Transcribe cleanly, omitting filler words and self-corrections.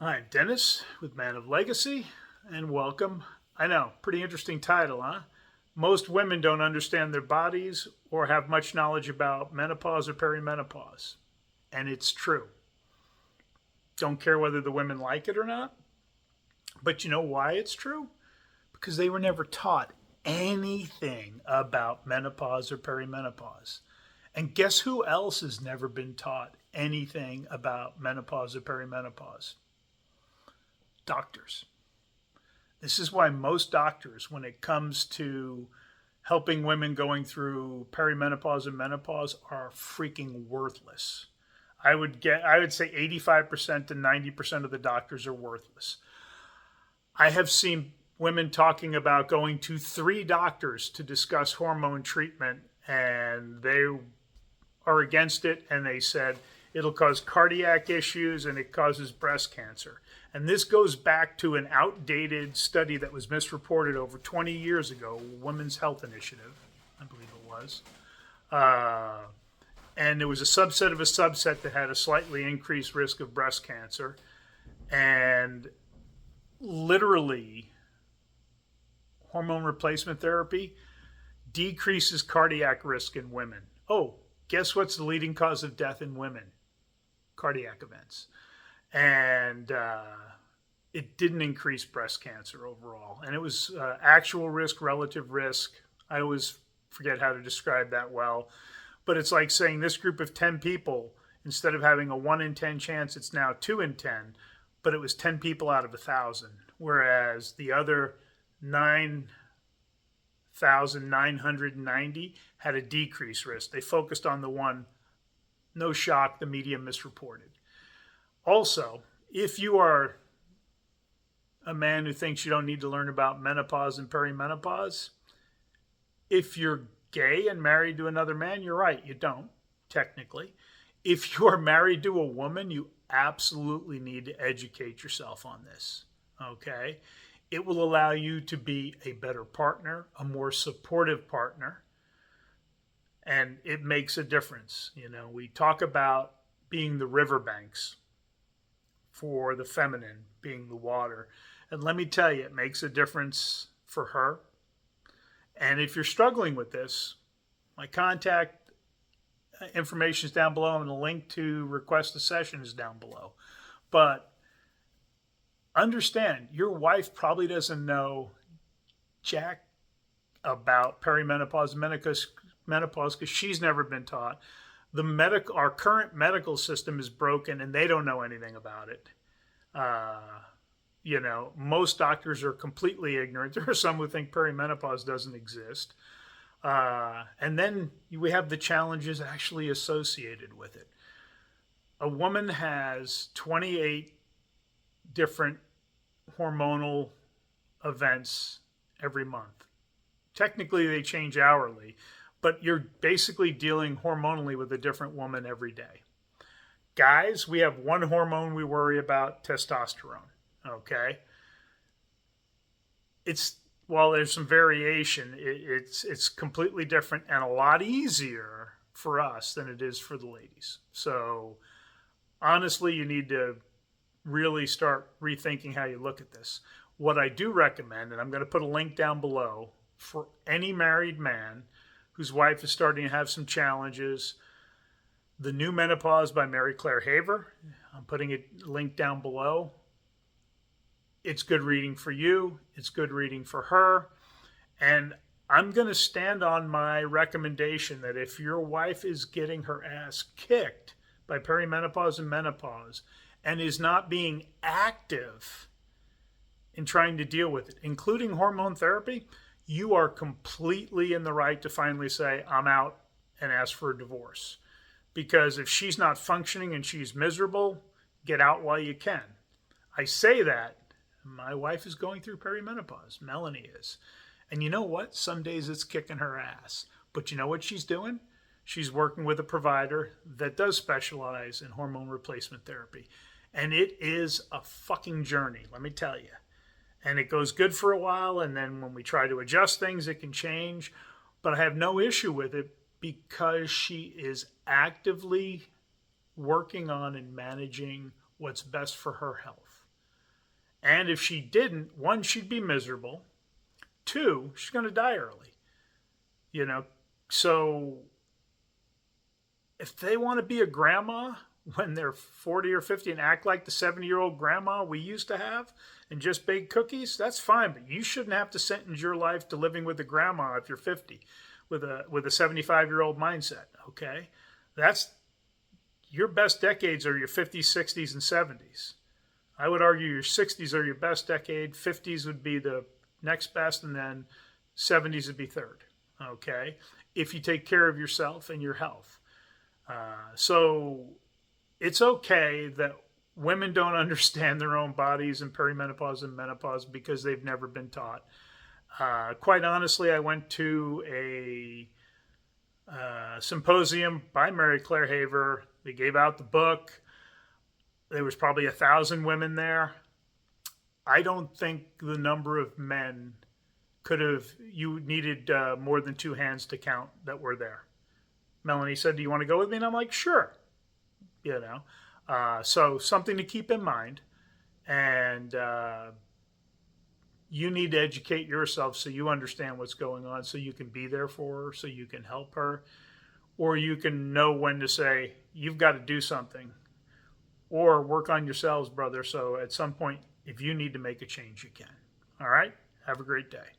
I'm Dennis with Man of Legacy, and welcome. I know, pretty interesting title, huh? Most women don't understand their bodies or have much knowledge about menopause or perimenopause. And it's true. Don't care whether the women like it or not. But you know why it's true? Because they were never taught anything about menopause or perimenopause. And guess who else has never been taught anything about menopause or perimenopause? Doctors. This is why most doctors, when it comes to helping women going through perimenopause and menopause, are freaking worthless. I would say 85% to 90% of the doctors are worthless. I have seen women talking about going to 3 doctors to discuss hormone treatment, and they are against it, and they said it'll cause cardiac issues and it causes breast cancer. And this goes back to an outdated study that was misreported over 20 years ago, Women's Health Initiative, I believe it was. Uh, and there was a subset of a subset that had a slightly increased risk of breast cancer. And literally, hormone replacement therapy decreases cardiac risk in women. Oh, guess what's the leading cause of death in women? Cardiac events. And it didn't increase breast cancer overall. And it was actual risk, relative risk. I always forget how to describe that well. But it's like saying this group of 10 people, instead of having a 1 in 10 chance, it's now 2 in 10. But it was 10 people out of 1,000. Whereas the other 9,990 had a decreased risk. They focused on the one. No shock, the media misreported. Also, if you are a man who thinks you don't need to learn about menopause and perimenopause, if you're gay and married to another man, you're right, you don't, technically. If you are married to a woman, you absolutely need to educate yourself on this, okay? It will allow you to be a better partner, a more supportive partner, and it makes a difference. You know, we talk about being the riverbanks for the feminine, being the water. And let me tell you, it makes a difference for her. And if you're struggling with this, my contact information is down below, and the link to request a session is down below. But understand, your wife probably doesn't know jack about perimenopause and menopause because she's never been taught. Our current medical system is broken, and they don't know anything about it. Uh, most doctors are completely ignorant. There are some who think perimenopause doesn't exist. And then we have the challenges actually associated with it. A woman has 28 different hormonal events every month. Technically, they change hourly, but you're basically dealing hormonally with a different woman every day. Guys, we have one hormone we worry about, testosterone. Okay, while there's some variation, it's completely different and a lot easier for us than it is for the ladies. So honestly, you need to really start rethinking how you look at this. What I do recommend, and I'm going to put a link down below for any married man whose wife is starting to have some challenges, The New Menopause by Mary Claire Haver. I'm putting a link down below. It's good reading for you. It's good reading for her. And I'm going to stand on my recommendation that if your wife is getting her ass kicked by perimenopause and menopause and is not being active in trying to deal with it, including hormone therapy, you are completely in the right to finally say, I'm out, and ask for a divorce. Because if she's not functioning and she's miserable, get out while you can. I say that. My wife is going through perimenopause. Melanie is. And you know what? Some days it's kicking her ass. But you know what she's doing? She's working with a provider that does specialize in hormone replacement therapy. And it is a fucking journey, let me tell you. And it goes good for a while, and then when we try to adjust things, it can change. But I have no issue with it because she is actively working on and managing what's best for her health. And if she didn't, one, she'd be miserable. Two, she's going to die early. You know, so if they want to be a grandma when they're 40 or 50 and act like the 70-year-old grandma we used to have and just bake cookies, that's fine. But you shouldn't have to sentence your life to living with a grandma if you're 50 with a 75-year-old mindset. Okay, that's your best decades are your 50s, 60s, and 70s. I would argue your 60s are your best decade, 50s would be the next best, and then 70s would be third. Okay, if you take care of yourself and your health. So it's okay that women don't understand their own bodies in perimenopause and menopause because they've never been taught. Quite honestly, I went to a symposium by Mary Claire Haver. They gave out the book. There was probably 1,000 women there. I don't think the number of men could have, you needed more than two hands to count that were there. Melanie said, "Do you want to go with me?" And I'm like, "Sure." You know, so something to keep in mind. And you need to educate yourself so you understand what's going on, so you can be there for her, so you can help her, or you can know when to say, "You've got to do something," or work on yourselves, brother. So at some point, if you need to make a change, you can. All right. Have a great day.